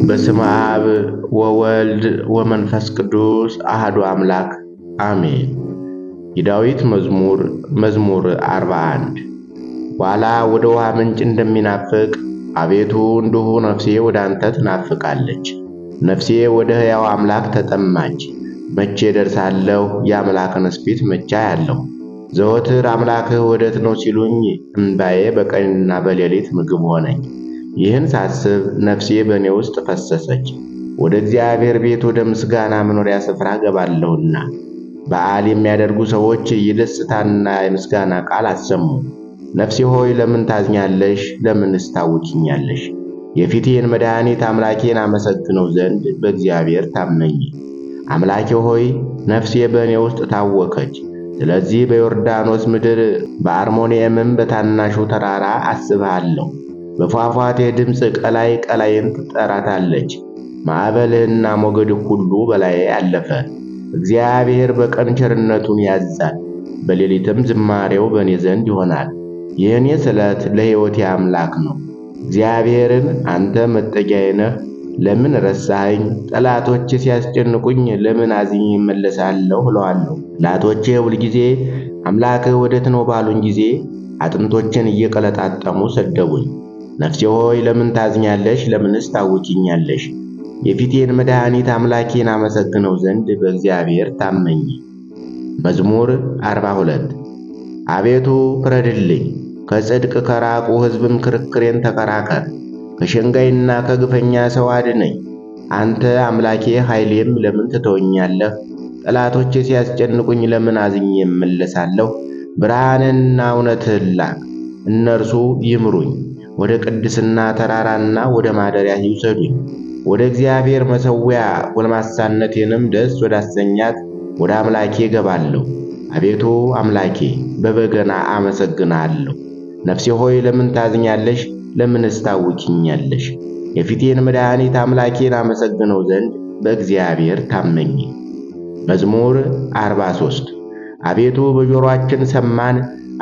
በስመ አብ ወወልድ ወመንፈስ ቅዱስ አሐዱ አምላክ አሜን። የዳዊት መዝሙር 41 ዋላ ወደ ውሃ ምንጭ እንደሚናፍቅ አቤቱ እንዲሁ ነፍሴ ወደ አንተ ትናፍቃለች። ነፍሴ ወደ ሕያው አምላክ ተጠማች። መቼ ደርሳለሁ? የአምላክንስ ፊት መቼ አያለሁ? ዘወትር አምላክህ ወዴት ነው ሲሉኝ እንባዬ በቀንና በሌሊት ምግብ ሆነኝ። ይህን ሳስብ ነፍሴ በእኔ ውስጥ ፈሰሰች። ወደ እግዚአብሔር ቤት ወደ ምስጋና መኖሪያ ስፍራ ገባለሁና። በዓል የሚያደርጉ ሰዎች የደስታና የምስጋና ቃል አሰሙ። ነፍሴ ሆይ ለምን ታዝኛለሽ? ለምንስ ታውኪኛለሽ? የፊቴን መድኃኒት አምላኬን አመሰግነው ዘንድ በእግዚአብሔር ታመኝ። አምላኬ ሆይ ነፍሴ በእኔ ውስጥ ታወከች። ስለዚህ በዮርዳኖስ ምድር በአርሞንኤምም በታናሹ ተራራ አስብሃለሁ። በፏፏቴ ድምፅ ቀላይን ትጠራታለች። ማዕበልህና ሞገድህ ሁሉ በላዬ አለፈ። እግዚአብሔር በቀን ቸርነቱን ያዝዛል፣ በሌሊትም ዝማሬው በእኔ ዘንድ ይሆናል። የእኔ ስለት ለሕይወቴ አምላክ ነው። እግዚአብሔርን አንተ መጠጊያዬ ነህ፣ ለምን ረሳኸኝ? ጠላቶቼ ሲያስጨንቁኝ ለምን አዝኜ እመለሳለሁ እለዋለሁ። ጠላቶቼ ሁልጊዜ አምላክህ ወዴት ነው ባሉኝ ጊዜ አጥንቶቼን እየቀለጣጠሙ ሰደቡኝ። ነፍሴ ሆይ ለምን ታዝኛለሽ? ለምንስ ታውኪኛለሽ? የፊቴን መድኃኒት አምላኬን አመሰግነው ዘንድ በእግዚአብሔር ታመኝ። መዝሙር 42 አቤቱ ፍረድልኝ፣ ከጽድቅ ከራቁ ሕዝብም ክርክሬን ተከራከር። ከሸንጋይና ከግፈኛ ሰው አድነኝ። አንተ አምላኬ ኃይሌም ለምን ትተወኛለህ? ጠላቶቼ ሲያስጨንቁኝ ለምን አዝኜ እመለሳለሁ? ብርሃንህንና እውነትህን ላክ፣ እነርሱ ይምሩኝ። ወደ ቅድስና ተራራና ወደ ማደሪያ ይውሰዱኝ። ወደ እግዚአብሔር መሠዊያ ጎልማሳነቴንም ደስ ወዳሰኛት ወደ አምላኬ እገባለሁ። አቤቱ አምላኬ በበገና አመሰግንሃለሁ። ነፍሴ ሆይ ለምን ታዝኛለሽ? ለምንስ ታውኪኛለሽ? የፊቴን መድኃኒት አምላኬን አመሰግነው ዘንድ በእግዚአብሔር ታመኝ። መዝሙር 43 አቤቱ በጆሮአችን ሰማን፣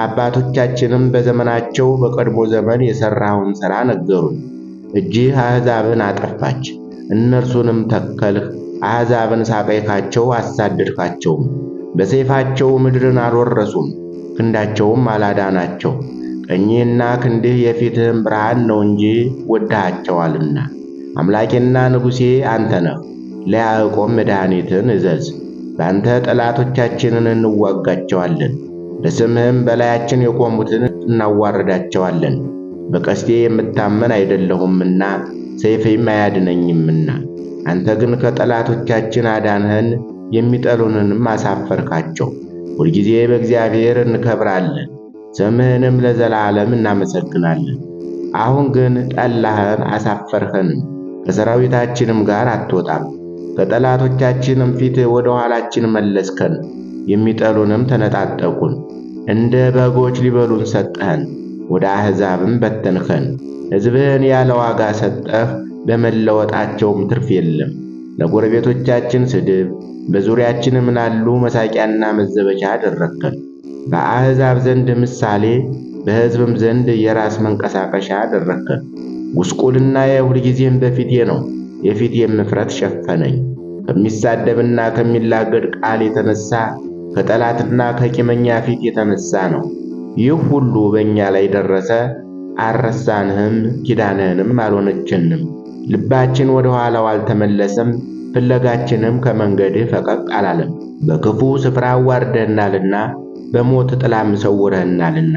አባቶቻችንም በዘመናቸው በቀድሞ ዘመን የሠራኸውን ሥራ ነገሩን። እጅህ አሕዛብን አጠፋች፣ እነርሱንም ተከልህ። አሕዛብን ሳቀይካቸው፣ አሳደድካቸውም። በሰይፋቸው ምድርን አልወረሱም፣ ክንዳቸውም አላዳናቸው። ቀኝህና ክንድህ የፊትህም ብርሃን ነው እንጂ ወድሃቸዋልና። አምላኬና ንጉሴ አንተ ነህ። ለያዕቆብ መድኃኒትን እዘዝ። በአንተ ጠላቶቻችንን እንዋጋቸዋለን፣ በስምህም በላያችን የቆሙትን እናዋርዳቸዋለን። በቀስቴ የምታመን አይደለሁምና ሰይፌም አያድነኝምና። አንተ ግን ከጠላቶቻችን አዳንኸን፣ የሚጠሉንንም አሳፈርካቸው። ሁልጊዜ በእግዚአብሔር እንከብራለን፣ ስምህንም ለዘላለም እናመሰግናለን። አሁን ግን ጠላኸን፣ አሳፈርኸንም፣ ከሠራዊታችንም ጋር አትወጣም። ከጠላቶቻችንም ፊት ወደ ኋላችን መለስከን፣ የሚጠሉንም ተነጣጠቁን። እንደ በጎች ሊበሉን ሰጠኸን፣ ወደ አሕዛብም በተንኸን። ሕዝብህን ያለ ዋጋ ሰጠህ፣ በመለወጣቸውም ትርፍ የለም። ለጎረቤቶቻችን ስድብ፣ በዙሪያችንም ላሉ መሳቂያና መዘበቻ አደረግከን። በአሕዛብ ዘንድ ምሳሌ፣ በሕዝብም ዘንድ የራስ መንቀሳቀሻ አደረግከን። ጉስቁልናዬ ሁልጊዜም በፊቴ ነው፣ የፊቴም እፍረት ሸፈነኝ። ከሚሳደብና ከሚላገድ ቃል የተነሣ ከጠላትና ከቂመኛ ፊት የተነሣ ነው። ይህ ሁሉ በእኛ ላይ ደረሰ። አልረሳንህም፣ ኪዳንህንም አልሆነችንም። ልባችን ወደ ኋላው አልተመለሰም፣ ፍለጋችንም ከመንገድህ ፈቀቅ አላለም። በክፉ ስፍራ አዋርደህናልና፣ በሞት ጥላም ሰውረህናልና።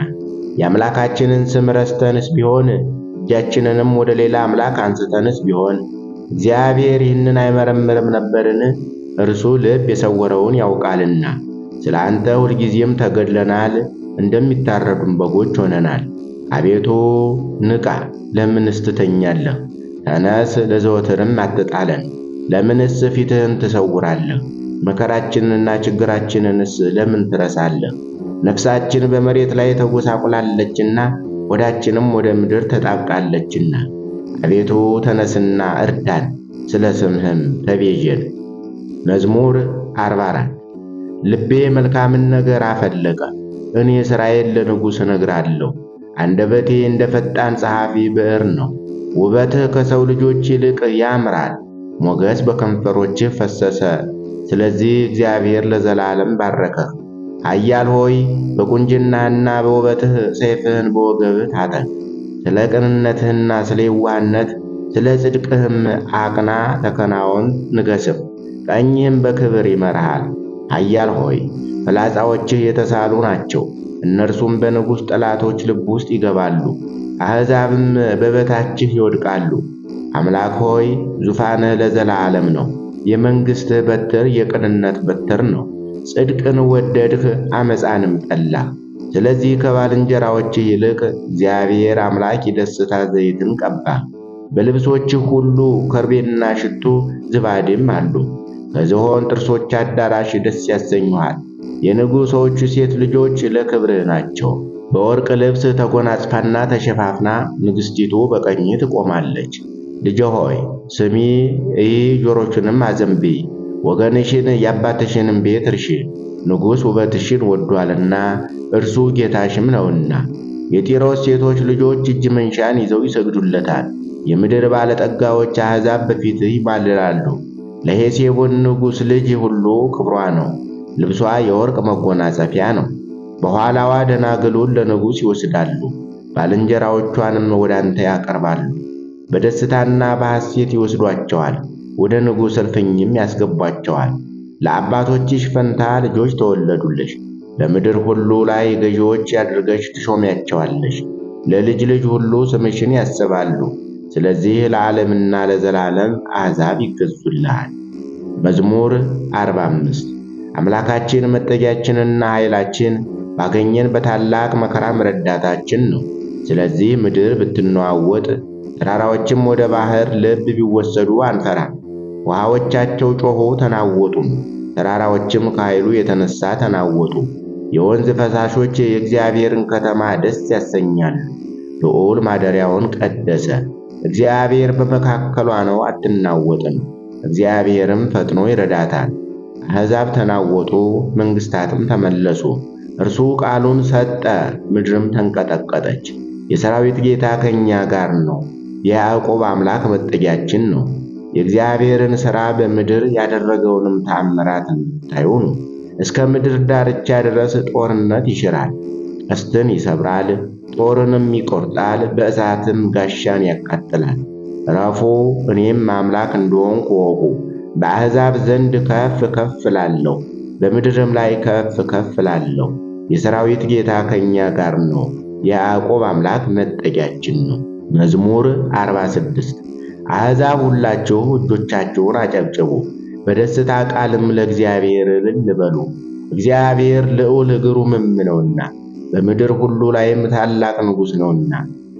የአምላካችንን ስም ረስተንስ ቢሆን፣ እጃችንንም ወደ ሌላ አምላክ አንስተንስ ቢሆን፣ እግዚአብሔር ይህንን አይመረምርም ነበርን? እርሱ ልብ የሰወረውን ያውቃልና። ስለ አንተ ሁልጊዜም ተገድለናል፣ እንደሚታረዱም በጎች ሆነናል። አቤቱ ንቃ፣ ለምንስ ትተኛለህ? ተነስ፣ ለዘወትርም አትጣለን። ለምንስ ፊትህን ትሰውራለህ? መከራችንንና ችግራችንንስ ለምን ትረሳለህ? ነፍሳችን በመሬት ላይ ተጎሳቁላለችና፣ ሆዳችንም ወደ ምድር ተጣብቃለችና። አቤቱ ተነስና እርዳን፣ ስለ ስምህም ተቤዠን። መዝሙር 44 ልቤ መልካምን ነገር አፈለቀ፣ እኔ ሥራዬን ለንጉሥ እነግራለሁ። አንደበቴ እንደ ፈጣን ጸሐፊ ብዕር ነው። ውበትህ ከሰው ልጆች ይልቅ ያምራል፣ ሞገስ በከንፈሮችህ ፈሰሰ። ስለዚህ እግዚአብሔር ለዘላለም ባረከህ። ኃያል ሆይ በቁንጅናህና በውበትህ ሰይፍህን በወገብህ ታጠቅ። ስለ ቅንነትህና ስለ የዋህነት ስለ ጽድቅህም አቅና፣ ተከናወን፣ ንገስም። ቀኝህም በክብር ይመራሃል። ኃያል ሆይ ፍላጻዎችህ የተሳሉ ናቸው፣ እነርሱም በንጉሥ ጠላቶች ልብ ውስጥ ይገባሉ፣ አሕዛብም በበታችህ ይወድቃሉ። አምላክ ሆይ ዙፋንህ ለዘላለም ነው፣ የመንግሥትህ በትር የቅንነት በትር ነው። ጽድቅን ወደድህ፣ ዓመፃንም ጠላህ። ስለዚህ ከባልንጀራዎችህ ይልቅ እግዚአብሔር አምላክ የደስታ ዘይትን ቀባህ። በልብሶችህ ሁሉ ከርቤና ሽቱ ዝባድም አሉ። ከዝሆን ጥርሶች አዳራሽ ደስ ያሰኙሃል። የንጉሶቹ ሴት ልጆች ለክብርህ ናቸው። በወርቅ ልብስ ተጎናጽፋና ተሸፋፍና ንግሥቲቱ በቀኝህ ትቆማለች። ልጄ ሆይ ስሚ፣ እይ፣ ጆሮችንም አዘንብዪ። ወገንሽን የአባትሽንም ቤት እርሺ። ንጉሥ ውበትሽን ወዷልና እርሱ ጌታሽም ነውና። የጢሮስ ሴቶች ልጆች እጅ መንሻን ይዘው ይሰግዱለታል። የምድር ባለጠጋዎች አሕዛብ በፊትህ ይማልላሉ። ለሄሴቦን ንጉሥ ልጅ ሁሉ ክብሯ ነው። ልብሷ የወርቅ መጎናጸፊያ ነው። በኋላዋ ደናግሉን ለንጉሥ ይወስዳሉ፣ ባልንጀራዎቿንም ወደ አንተ ያቀርባሉ። በደስታና በሐሴት ይወስዷቸዋል፣ ወደ ንጉሥ እልፍኝም ያስገቧቸዋል። ለአባቶችሽ ፈንታ ልጆች ተወለዱልሽ፣ በምድር ሁሉ ላይ ገዢዎች አድርገሽ ትሾሚያቸዋለሽ። ለልጅ ልጅ ሁሉ ስምሽን ያስባሉ። ስለዚህ ለዓለምና ለዘላለም አሕዛብ ይገዙልሃል። መዝሙር 45 አምላካችን መጠጊያችንና ኃይላችን፣ ባገኘን በታላቅ መከራም ረዳታችን ነው። ስለዚህ ምድር ብትነዋወጥ ተራራዎችም ወደ ባሕር ልብ ቢወሰዱ አንፈራም። ውሃዎቻቸው ጮኹ ተናወጡም፣ ተራራዎችም ከኃይሉ የተነሣ ተናወጡ። የወንዝ ፈሳሾች የእግዚአብሔርን ከተማ ደስ ያሰኛሉ። ልዑል ማደሪያውን ቀደሰ። እግዚአብሔር በመካከሏ ነው፣ አትናወጥም። እግዚአብሔርም ፈጥኖ ይረዳታል። አሕዛብ ተናወጡ፣ መንግሥታትም ተመለሱ። እርሱ ቃሉን ሰጠ፣ ምድርም ተንቀጠቀጠች። የሰራዊት ጌታ ከእኛ ጋር ነው፣ የያዕቆብ አምላክ መጠጊያችን ነው። የእግዚአብሔርን ሥራ በምድር ያደረገውንም ተአምራት እንድታዩ ነው። እስከ ምድር ዳርቻ ድረስ ጦርነት ይሽራል፣ ቀስትን ይሰብራል፣ ጦርንም ይቈርጣል፣ በእሳትም ጋሻን ያቃጥላል። ዕረፉ፣ እኔም አምላክ እንደሆንኩ እወቁ። በአሕዛብ ዘንድ ከፍ ከፍ እላለሁ፣ በምድርም ላይ ከፍ ከፍ እላለሁ። የሰራዊት ጌታ ከእኛ ጋር ነው፣ የያዕቆብ አምላክ መጠጊያችን ነው። መዝሙር 46 አሕዛብ ሁላችሁ እጆቻችሁን አጨብጭቡ፣ በደስታ ቃልም ለእግዚአብሔር እልል በሉ። እግዚአብሔር ልዑል ግሩምም ነውና፣ በምድር ሁሉ ላይም ታላቅ ንጉሥ ነውና።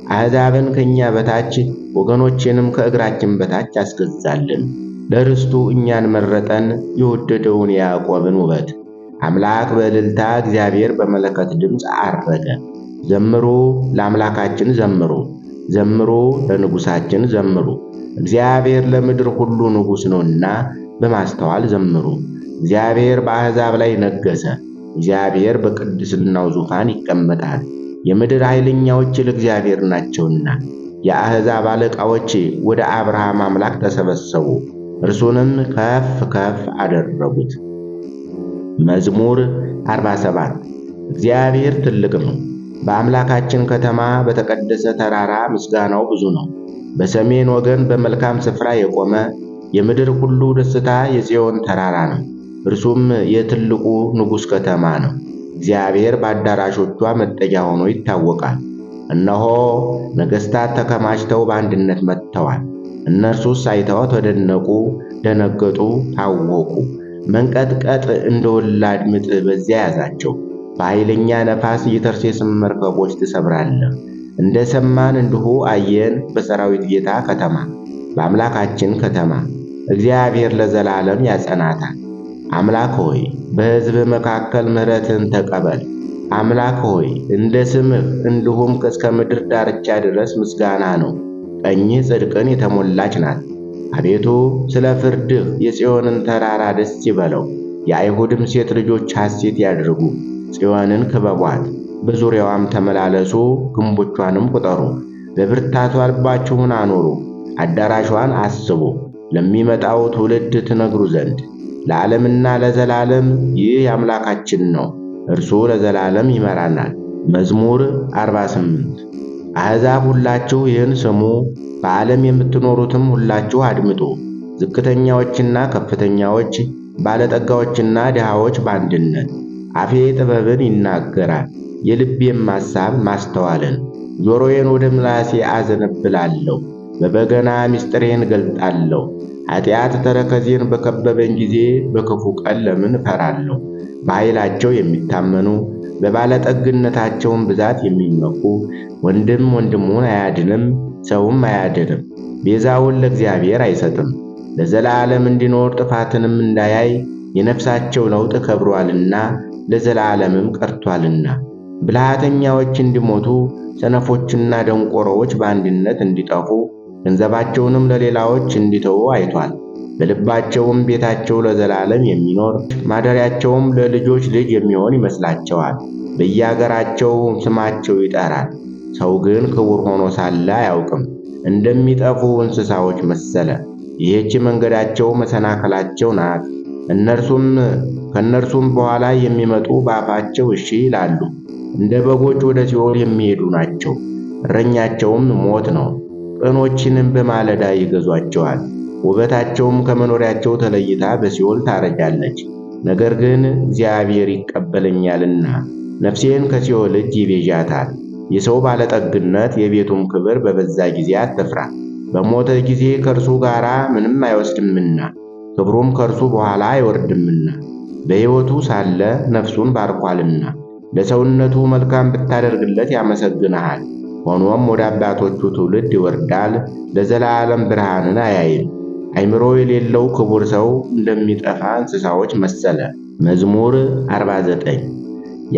አሕዛብን ከእኛ በታች ወገኖችንም ከእግራችን በታች አስገዛልን። ለርስቱ እኛን መረጠን፣ የወደደውን የያዕቆብን ውበት። አምላክ በእልልታ እግዚአብሔር በመለከት ድምፅ ዐረገ። ዘምሩ፣ ለአምላካችን ዘምሩ፣ ዘምሩ፣ ለንጉሣችን ዘምሩ። እግዚአብሔር ለምድር ሁሉ ንጉሥ ነውና በማስተዋል ዘምሩ። እግዚአብሔር በአሕዛብ ላይ ነገሠ። እግዚአብሔር በቅድስናው ዙፋን ይቀመጣል። የምድር ኃይለኛዎች ለእግዚአብሔር ናቸውና፣ የአሕዛብ አለቃዎች ወደ አብርሃም አምላክ ተሰበሰቡ፣ እርሱንም ከፍ ከፍ አደረጉት። መዝሙር 47 እግዚአብሔር ትልቅ ነው። በአምላካችን ከተማ በተቀደሰ ተራራ ምስጋናው ብዙ ነው። በሰሜን ወገን በመልካም ስፍራ የቆመ የምድር ሁሉ ደስታ የጽዮን ተራራ ነው። እርሱም የትልቁ ንጉሥ ከተማ ነው። እግዚአብሔር በአዳራሾቿ መጠጊያ ሆኖ ይታወቃል። እነሆ ነገሥታት ተከማችተው በአንድነት መጥተዋል። እነርሱስ አይተው ተደነቁ፣ ደነገጡ፣ ታወቁ። መንቀጥቀጥ እንደ ወላድ ምጥ በዚያ ያዛቸው። በኃይለኛ ነፋስ የተርሴስን መርከቦች ትሰብራለህ። እንደ ሰማን እንዲሁ አየን፣ በሰራዊት ጌታ ከተማ፣ በአምላካችን ከተማ። እግዚአብሔር ለዘላለም ያጸናታል። አምላክ ሆይ በሕዝብ መካከል ምሕረትን ተቀበል። አምላክ ሆይ እንደ ስምህ እንዲሁም እስከ ምድር ዳርቻ ድረስ ምስጋና ነው። ቀኝህ ጽድቅን የተሞላች ናት። አቤቱ ስለ ፍርድህ የጽዮንን ተራራ ደስ ይበለው። የአይሁድም ሴት ልጆች ሐሴት ያድርጉ። ጽዮንን ክበቧት፣ በዙሪያዋም ተመላለሱ፣ ግንቦቿንም ቁጠሩ። በብርታቷ ልባችሁን አኖሩ። አዳራሿን አስቡ፣ ለሚመጣው ትውልድ ትነግሩ ዘንድ። ለዓለምና ለዘላለም ይህ የአምላካችን ነው፣ እርሱ ለዘላለም ይመራናል። መዝሙር 48 አሕዛብ ሁላችሁ ይህን ስሙ፣ በዓለም የምትኖሩትም ሁላችሁ አድምጡ። ዝቅተኛዎችና ከፍተኛዎች፣ ባለጠጋዎችና ድሃዎች በአንድነት። አፌ ጥበብን ይናገራል፣ የልቤም ሐሳብ ማስተዋልን። ጆሮዬን ወደ ምላሴ አዘነብላለሁ፣ በበገና ምስጢሬን ገልጣለሁ። ኃጢአት ተረከዜን በከበበኝ ጊዜ በክፉ ቀን ለምን እፈራለሁ? በኃይላቸው የሚታመኑ በባለጠግነታቸውም ብዛት የሚመኩ ወንድም ወንድሙን አያድንም፣ ሰውም አያድንም። ቤዛውን ለእግዚአብሔር አይሰጥም። ለዘላለም እንዲኖር ጥፋትንም እንዳያይ የነፍሳቸው ለውጥ ከብሮአልና ለዘላለምም ቀርቶአልና። ብልሃተኛዎች እንዲሞቱ ሰነፎችና ደንቆሮዎች በአንድነት እንዲጠፉ ገንዘባቸውንም ለሌላዎች እንዲተዉ አይቷል። በልባቸውም ቤታቸው ለዘላለም የሚኖር ማደሪያቸውም ለልጆች ልጅ የሚሆን ይመስላቸዋል። በየአገራቸው ስማቸው ይጠራል። ሰው ግን ክቡር ሆኖ ሳለ አያውቅም፣ እንደሚጠፉ እንስሳዎች መሰለ። ይህች መንገዳቸው መሰናከላቸው ናት። ከእነርሱም በኋላ የሚመጡ በአፋቸው እሺ ይላሉ። እንደ በጎች ወደ ሲኦል የሚሄዱ ናቸው፣ እረኛቸውም ሞት ነው። ቅኖችንም በማለዳ ይገዟቸዋል። ውበታቸውም ከመኖሪያቸው ተለይታ በሲኦል ታረጃለች። ነገር ግን እግዚአብሔር ይቀበለኛልና ነፍሴን ከሲኦል እጅ ይቤዣታል። የሰው ባለጠግነት የቤቱም ክብር በበዛ ጊዜ አትፍራ። በሞተ ጊዜ ከእርሱ ጋር ምንም አይወስድምና ክብሩም ከእርሱ በኋላ አይወርድምና። በሕይወቱ ሳለ ነፍሱን ባርኳልና ለሰውነቱ መልካም ብታደርግለት ያመሰግንሃል። ሆኖም ወደ አባቶቹ ትውልድ ይወርዳል፣ ለዘላለም ብርሃንን አያይም። አእምሮ የሌለው ክቡር ሰው እንደሚጠፋ እንስሳዎች መሰለ። መዝሙር 49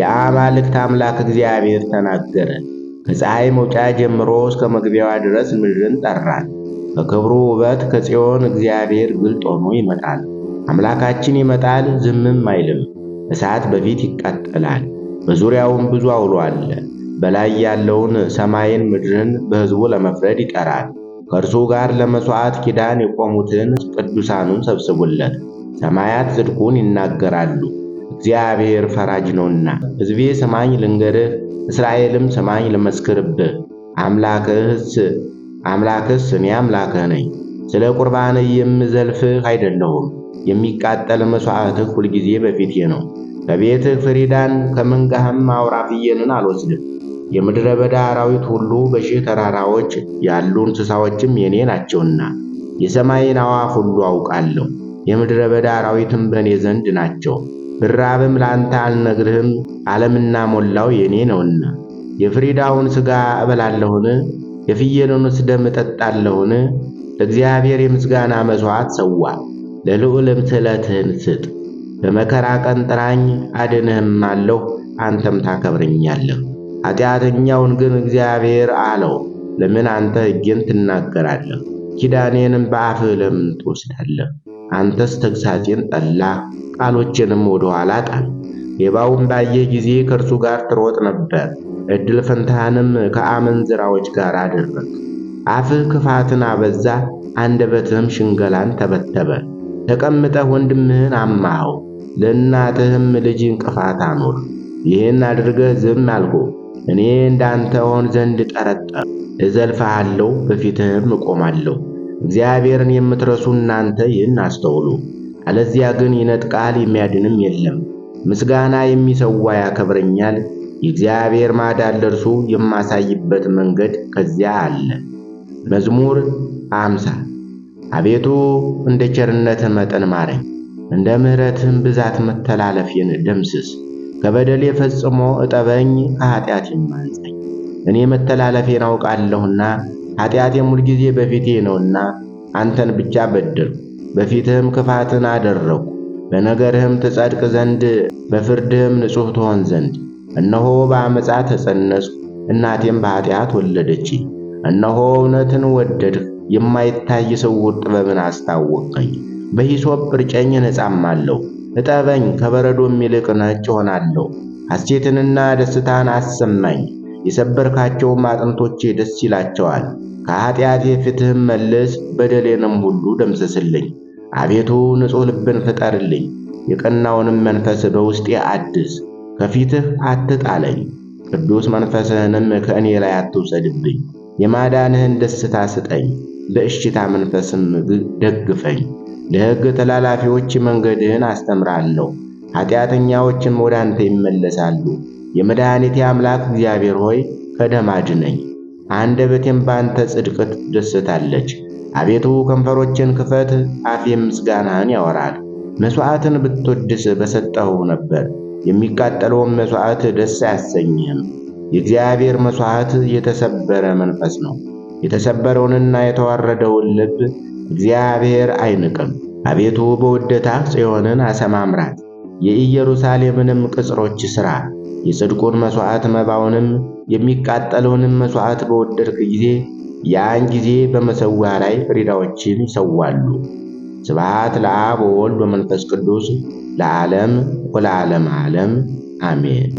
የአማልክት አምላክ እግዚአብሔር ተናገረ። ከፀሐይ መውጫ ጀምሮ እስከ መግቢያዋ ድረስ ምድርን ጠራል። በክብሩ ውበት ከጽዮን እግዚአብሔር ግልጥ ሆኖ ይመጣል። አምላካችን ይመጣል፣ ዝምም አይልም። እሳት በፊት ይቃጠላል፣ በዙሪያውም ብዙ አውሎ አለ። በላይ ያለውን ሰማይን ምድርን በሕዝቡ ለመፍረድ ይጠራል። ከእርሱ ጋር ለመሥዋዕት ኪዳን የቆሙትን ቅዱሳኑን ሰብስቡለት። ሰማያት ጽድቁን ይናገራሉ፣ እግዚአብሔር ፈራጅ ነውና። ሕዝቤ ስማኝ ልንገርህ፣ እስራኤልም ስማኝ ልመስክርብህ። አምላክስ እኔ አምላክህ ነኝ። ስለ ቁርባን የምዘልፍህ አይደለሁም። የሚቃጠል መሥዋዕትህ ሁልጊዜ በፊቴ ነው። ከቤትህ ፍሪዳን ከመንጋህም አውራ ፍየልን አልወስድም። የምድረ በዳ አራዊት ሁሉ በሺህ ተራራዎች ያሉ እንስሳዎችም የኔ ናቸውና የሰማይን አዕዋፍ ሁሉ አውቃለሁ። የምድረ በዳ አራዊትም በእኔ ዘንድ ናቸው። ብራብም ለአንተ አልነግርህም፣ ዓለምና ሞላው የኔ ነውና። የፍሪዳውን ሥጋ እበላለሁን? የፍየሉንስ ደም እጠጣለሁን? ለእግዚአብሔር የምስጋና መሥዋዕት ሰዋ፣ ለልዑልም ስእለትህን ስጥ። በመከራ ቀን ጥራኝ አድንህም አለሁ፣ አንተም ታከብረኛለህ። ኃጢአተኛውን ግን እግዚአብሔር አለው፣ ለምን አንተ ሕጌን ትናገራለህ? ኪዳኔንም በአፍህ ለምን ትወስዳለህ? አንተስ ተግሣጼን ጠላህ፣ ቃሎቼንም ወደ ኋላ ጣል። ሌባውን ባየህ ጊዜ ከእርሱ ጋር ትሮጥ ነበር፣ ዕድል ፈንታህንም ከአመንዝራዎች ጋር አደረግ። አፍህ ክፋትን አበዛ፣ አንደበትህም ሽንገላን ተበተበ። ተቀምጠህ ወንድምህን አማኸው፣ ለእናትህም ልጅ እንቅፋት አኖር። ይህን አድርገህ ዝም አልኩህ። እኔ እንዳንተ ሆን ዘንድ ጠረጠር፣ እዘልፍሃለሁ፣ በፊትህም እቆማለሁ። እግዚአብሔርን የምትረሱ እናንተ ይህን አስተውሉ። አለዚያ ግን ይነጥቃል፣ የሚያድንም የለም። ምስጋና የሚሰዋ ያከብረኛል። የእግዚአብሔር ማዳን ለእርሱ የማሳይበት መንገድ ከዚያ አለ። መዝሙር 50 አቤቱ እንደ ቸርነትህ መጠን ማረኝ፣ እንደ ምሕረትህም ብዛት መተላለፌን ደምስስ። ከበደሌ ፈጽሞ እጠበኝ፣ ከኃጢአቴም አንጻኝ። እኔ መተላለፌን አውቃለሁና ኃጢአቴም ሁልጊዜ በፊቴ ነውና። አንተን ብቻ በደልሁ፣ በፊትህም ክፋትን አደረግሁ። በነገርህም ትጸድቅ ዘንድ በፍርድህም ንጹሕ ትሆን ዘንድ። እነሆ በዓመፃ ተፀነስሁ፣ እናቴም በኃጢአት ወለደችኝ። እነሆ እውነትን ወደድህ፣ የማይታይ ስውር ጥበብን አስታወቅኸኝ። በሂሶጵ እርጨኝ እነጻማለሁ፣ እጠበኝ፣ ከበረዶም ይልቅ ነጭ እሆናለሁ። ሐሴትንና ደስታን አሰማኝ፣ የሰበርካቸውም አጥንቶቼ ደስ ይላቸዋል። ከኃጢአቴ ፊትህም መልስ፣ በደሌንም ሁሉ ደምስስልኝ። አቤቱ ንጹሕ ልብን ፍጠርልኝ፣ የቀናውንም መንፈስ በውስጤ አድስ። ከፊትህ አትጣለኝ፣ ቅዱስ መንፈስህንም ከእኔ ላይ አትውሰድብኝ። የማዳንህን ደስታ ስጠኝ፣ በእሽታ መንፈስም ደግፈኝ። ለሕግ ተላላፊዎች መንገድህን አስተምራለሁ፣ ኃጢአተኛዎችም ወደ አንተ ይመለሳሉ። የመድኃኒቴ አምላክ እግዚአብሔር ሆይ ከደም አድነኝ። አንደበቴም በአንተ ጽድቅ ትደሰታለች። አቤቱ ከንፈሮችን ክፈት፣ አፌም ምስጋናህን ያወራል። መሥዋዕትን ብትወድስ በሰጠሁህ ነበር፣ የሚቃጠለውም መሥዋዕት ደስ አያሰኝህም። የእግዚአብሔር መሥዋዕት የተሰበረ መንፈስ ነው፣ የተሰበረውንና የተዋረደውን ልብ እግዚአብሔር አይንቅም። አቤቱ በውዴታህ ጽዮንን አሰማምራት፣ የኢየሩሳሌምንም ቅጽሮች ሥራ። የጽድቁን መሥዋዕት መባውንም የሚቃጠለውንም መሥዋዕት በወደድክ ጊዜ ያን ጊዜ በመሠዊያ ላይ ፍሪዳዎችን ይሰዋሉ። ስብሐት ለአብ ወወልድ ወመንፈስ ቅዱስ ለዓለም ወለዓለመ ዓለም አሜን።